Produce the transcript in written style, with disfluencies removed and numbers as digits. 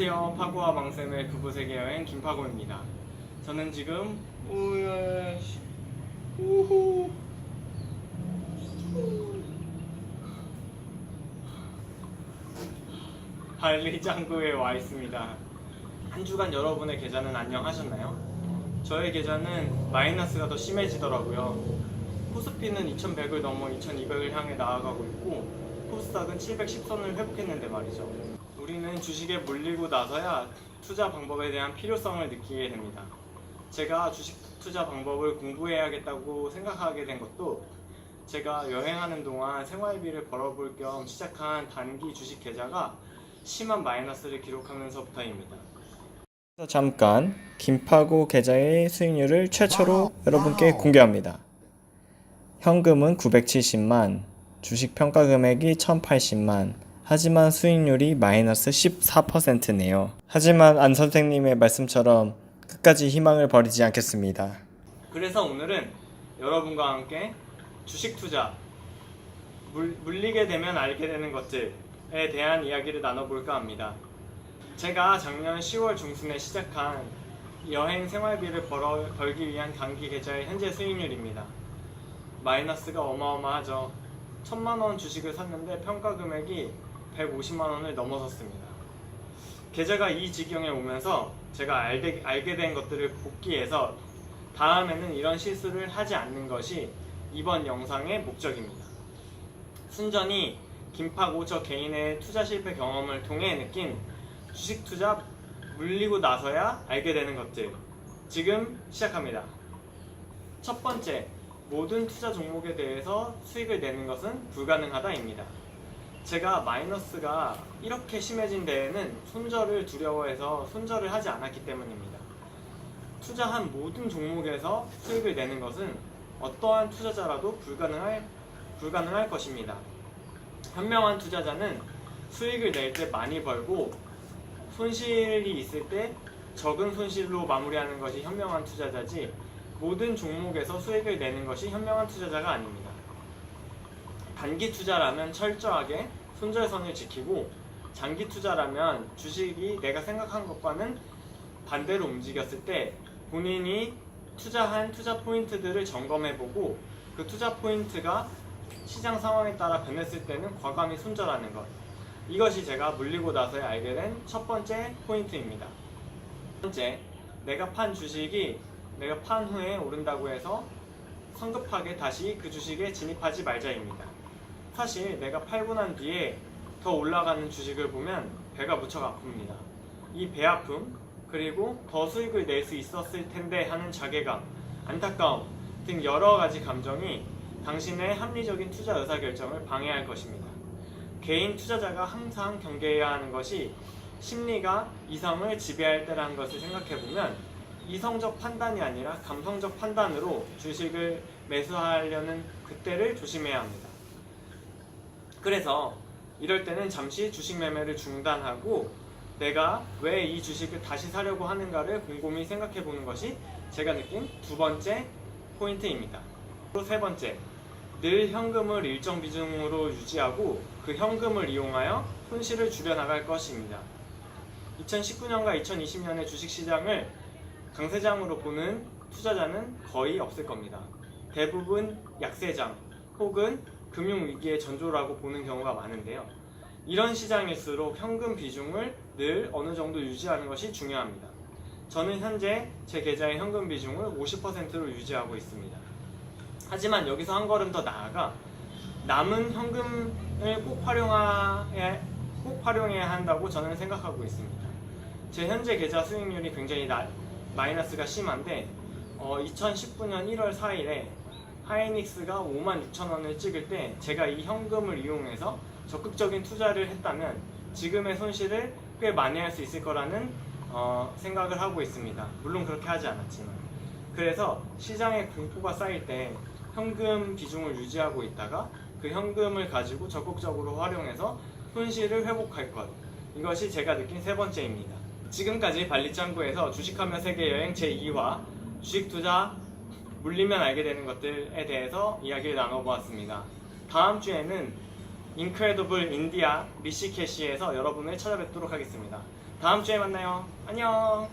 안녕하세요. 파고와 망쌤의 부부 세계 여행 김파고입니다. 저는 지금 우후 발리 짱구에 와 있습니다. 한 주간 여러분의 계좌는 안녕하셨나요? 저의 계좌는 마이너스가 더 심해지더라고요. 코스피는 2100을 넘어 2200을 향해 나아가고 있고 코스닥은 710선을 회복했는데 말이죠. 우리는 주식에 몰리고 나서야 투자 방법에 대한 필요성을 느끼게 됩니다. 제가 주식 투자 방법을 공부해야겠다고 생각하게 된 것도 제가 여행하는 동안 생활비를 벌어볼 겸 시작한 단기 주식 계좌가 심한 마이너스를 기록하면서부터입니다. 잠깐 김파고 계좌의 수익률을 최초로 여러분께 공개합니다. 현금은 970만, 주식 평가 금액이 1080만, 하지만 수익률이 마이너스 14%네요. 하지만 안 선생님의 말씀처럼 끝까지 희망을 버리지 않겠습니다. 그래서 오늘은 여러분과 함께 주식 투자, 물리게 되면 알게 되는 것들에 대한 이야기를 나눠볼까 합니다. 제가 작년 10월 중순에 시작한 여행 생활비를 벌기 위한 단기 계좌의 현재 수익률입니다. 마이너스가 어마어마하죠. 1000만원 주식을 샀는데 평가 금액이 150만원을 넘어섰습니다. 계좌가 이 지경에 오면서 제가 알게 된 것들을 복기해서 다음에는 이런 실수를 하지 않는 것이 이번 영상의 목적입니다. 순전히 김파고 저 개인의 투자 실패 경험을 통해 느낀 주식 투자 물리고 나서야 알게 되는 것들, 지금 시작합니다. 첫 번째, 모든 투자 종목에 대해서 수익을 내는 것은 불가능하다입니다. 제가 마이너스가 이렇게 심해진 데에는 손절을 두려워해서 손절을 하지 않았기 때문입니다. 투자한 모든 종목에서 수익을 내는 것은 어떠한 투자자라도 불가능할 것입니다. 현명한 투자자는 수익을 낼 때 많이 벌고 손실이 있을 때 적은 손실로 마무리하는 것이 현명한 투자자지, 모든 종목에서 수익을 내는 것이 현명한 투자자가 아닙니다. 단기 투자라면 철저하게 손절선을 지키고, 장기 투자라면 주식이 내가 생각한 것과는 반대로 움직였을 때 본인이 투자한 투자 포인트들을 점검해보고 그 투자 포인트가 시장 상황에 따라 변했을 때는 과감히 손절하는 것, 이것이 제가 물리고 나서야 알게 된 첫 번째 포인트입니다. 두 번째, 내가 판 주식이 내가 판 후에 오른다고 해서 성급하게 다시 그 주식에 진입하지 말자입니다. 사실 내가 팔고 난 뒤에 더 올라가는 주식을 보면 배가 무척 아픕니다. 이 배 아픔, 그리고 더 수익을 낼 수 있었을 텐데 하는 자괴감, 안타까움 등 여러 가지 감정이 당신의 합리적인 투자 의사결정을 방해할 것입니다. 개인 투자자가 항상 경계해야 하는 것이 심리가 이성을 지배할 때라는 것을 생각해보면 이성적 판단이 아니라 감성적 판단으로 주식을 매수하려는 그때를 조심해야 합니다. 그래서 이럴 때는 잠시 주식 매매를 중단하고 내가 왜 이 주식을 다시 사려고 하는가를 곰곰이 생각해 보는 것이 제가 느낀 두 번째 포인트입니다. 또 세 번째, 늘 현금을 일정 비중으로 유지하고 그 현금을 이용하여 손실을 줄여나갈 것입니다. 2019년과 2020년의 주식시장을 강세장으로 보는 투자자는 거의 없을 겁니다. 대부분 약세장 혹은 금융위기의 전조라고 보는 경우가 많은데요. 이런 시장일수록 현금 비중을 늘 어느 정도 유지하는 것이 중요합니다. 저는 현재 제 계좌의 현금 비중을 50%로 유지하고 있습니다. 하지만 여기서 한 걸음 더 나아가 남은 현금을 꼭 활용해야 한다고 저는 생각하고 있습니다. 제 현재 계좌 수익률이 굉장히 마이너스가 심한데 2019년 1월 4일에 하이닉스가 56,000원을 찍을 때 제가 이 현금을 이용해서 적극적인 투자를 했다면 지금의 손실을 꽤 많이 할 수 있을 거라는 생각을 하고 있습니다. 물론 그렇게 하지 않았지만. 그래서 시장에 공포가 쌓일 때 현금 비중을 유지하고 있다가 그 현금을 가지고 적극적으로 활용해서 손실을 회복할 것, 이것이 제가 느낀 세 번째입니다. 지금까지 발리짱구에서 주식하며 세계여행 제2화 주식 투자 물리면 알게 되는 것들에 대해서 이야기를 나눠보았습니다. 다음 주에는 인크레더블 인디아 리시케시에서 여러분을 찾아뵙도록 하겠습니다. 다음 주에 만나요. 안녕.